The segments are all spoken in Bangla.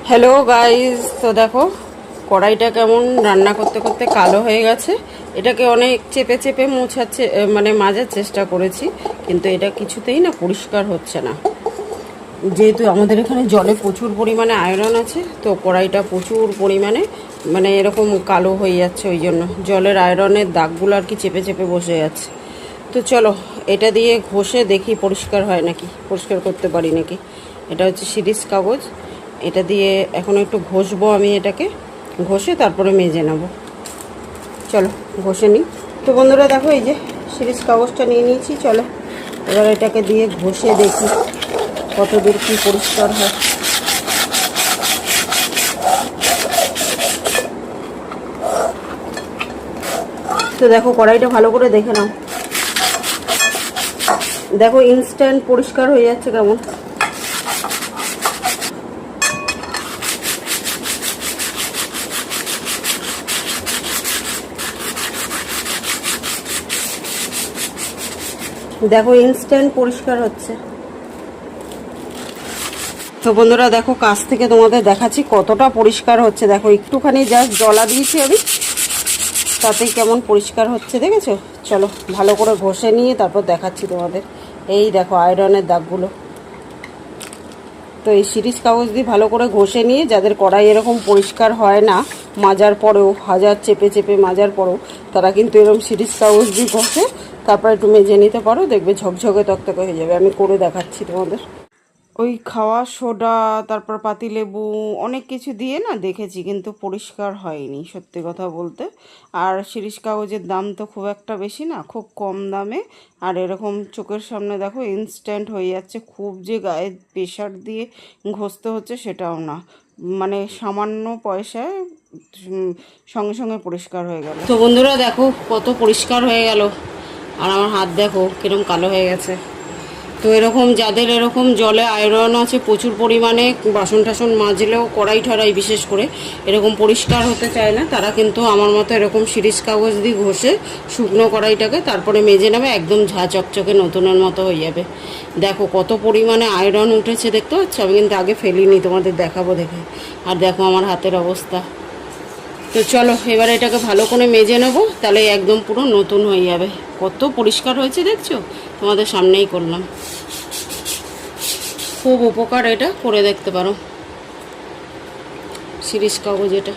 হ্যালো গাইস, তো দেখো কড়াইটা কেমন রান্না করতে করতে কালো হয়ে গেছে। এটাকে অনেক চেপে চেপে মোছাচ্ছে, মানে মাজার চেষ্টা করেছি, কিন্তু এটা কিছুতেই না পরিষ্কার হচ্ছে না। যেহেতু আমাদের এখানে জলে প্রচুর পরিমাণে আয়রন আছে, তো কড়াইটা প্রচুর পরিমাণে মানে এরকম কালো হয়ে যাচ্ছে। ওই জন্য জলের আয়রনের দাগগুলো আর কি চেপে চেপে বসে যাচ্ছে। তো চলো এটা দিয়ে ঘষে দেখি পরিষ্কার হয় নাকি, পরিষ্কার করতে পারি নাকি। এটা হচ্ছে শিরিষ কাগজ, এটা দিয়ে এখন একটু ঘষবো আমি। এটাকে ঘষে তারপরে মেজে নেব। চলো ঘষে নিই। তো বন্ধুরা দেখো, এই যে শিরিষ কাগজটা নিয়ে নিয়েছি। চলো এবার এটাকে দিয়ে ঘষে দেখি কতদূর কি পরিষ্কার হয়। তো দেখো কড়াইটা ভালো করে দেখে নাও। দেখো ইনস্ট্যান্ট পরিষ্কার হয়ে যাচ্ছে কেমন। দেখো ইনস্ট্যান্ট পরিষ্কার হচ্ছে। তো বন্ধুরা দেখো কাছ থেকে তোমাদের দেখাচ্ছি কতটা পরিষ্কার হচ্ছে। দেখো একটুখানি জাস্ট জলা দিয়েছি আমি, তাতেই কেমন পরিষ্কার হচ্ছে, দেখেছো? চলো ভালো করে ঘষে নিয়ে তারপর দেখাচ্ছি তোমাদের। এই দেখো আয়রনের দাগগুলো। তো এই শিরিষ কাগজ দিয়ে ভালো করে ঘষে নিয়ে, যাদের কড়াই এরকম পরিষ্কার হয় না মাজার পরেও, হাজার চেপে চেপে মাজার পরেও, তারা কিন্তু এরকম শিরিষ কাগজ দিয়ে ঘষে তারপর একটু মেজে নিতে পারো, দেখবে ঝকঝকে তকতকে হয়ে যাবে। আমি করে দেখাচ্ছি তোমাদের। ওই খাওয়া সোডা, তারপর পাতিলেবু, অনেক কিছু দিয়ে না দেখেছি, কিন্তু পরিষ্কার হয়নি সত্যি কথা বলতে। আর শিরিষ কাগজের দাম তো খুব একটা বেশি না, খুব কম দামে। আর এরকম চোখের সামনে দেখো ইনস্ট্যান্ট হয়ে যাচ্ছে। খুব যে গায়ে প্রেশার দিয়ে ঘষতে হচ্ছে সেটাও না, মানে সামান্য পয়সায় সঙ্গে সঙ্গে পরিষ্কার হয়ে গেল। তো বন্ধুরা দেখো কত পরিষ্কার হয়ে গেল। আর আমার হাত দেখো কিরকম কালো হয়ে গেছে। তো এরকম যাদের এরকম জলে আয়রন আছে প্রচুর পরিমাণে, বাসন টাসন মাজলেও কড়াই ঠড়াই বিশেষ করে এরকম পরিষ্কার হতে চায় না, তারা কিন্তু আমার মতো এরকম শিরিষ কাগজ দিয়ে ঘষে শুকনো কড়াইটাকে তারপরে মেজে নেবে, একদম ঝা চকচকে নতুনের মতো হয়ে যাবে। দেখো কত পরিমাণে আয়রন উঠেছে, দেখতে পাচ্ছ? আমি কিন্তু আগে ফেলিনি, তোমাদের দেখাবো দেখে। আর দেখো আমার হাতের অবস্থা। তো চলো এবার এটাকে ভালো করে মেজে নেবো, তাহলে একদম পুরো নতুন হয়ে যাবে। কত পরিষ্কার হয়েছে দেখছো? তোমাদের সামনেই করলাম। খুব উপকার, এটা করে দেখতে পারো, শিরিষ কাগজ এটা।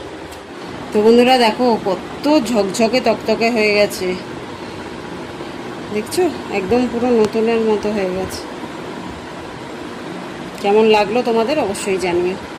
তো বন্ধুরা দেখো কত ঝকঝকে তকতকে হয়ে গেছে, দেখছো? একদম পুরো নতুনের মতো হয়ে গেছে। কেমন লাগলো তোমাদের অবশ্যই জানিও।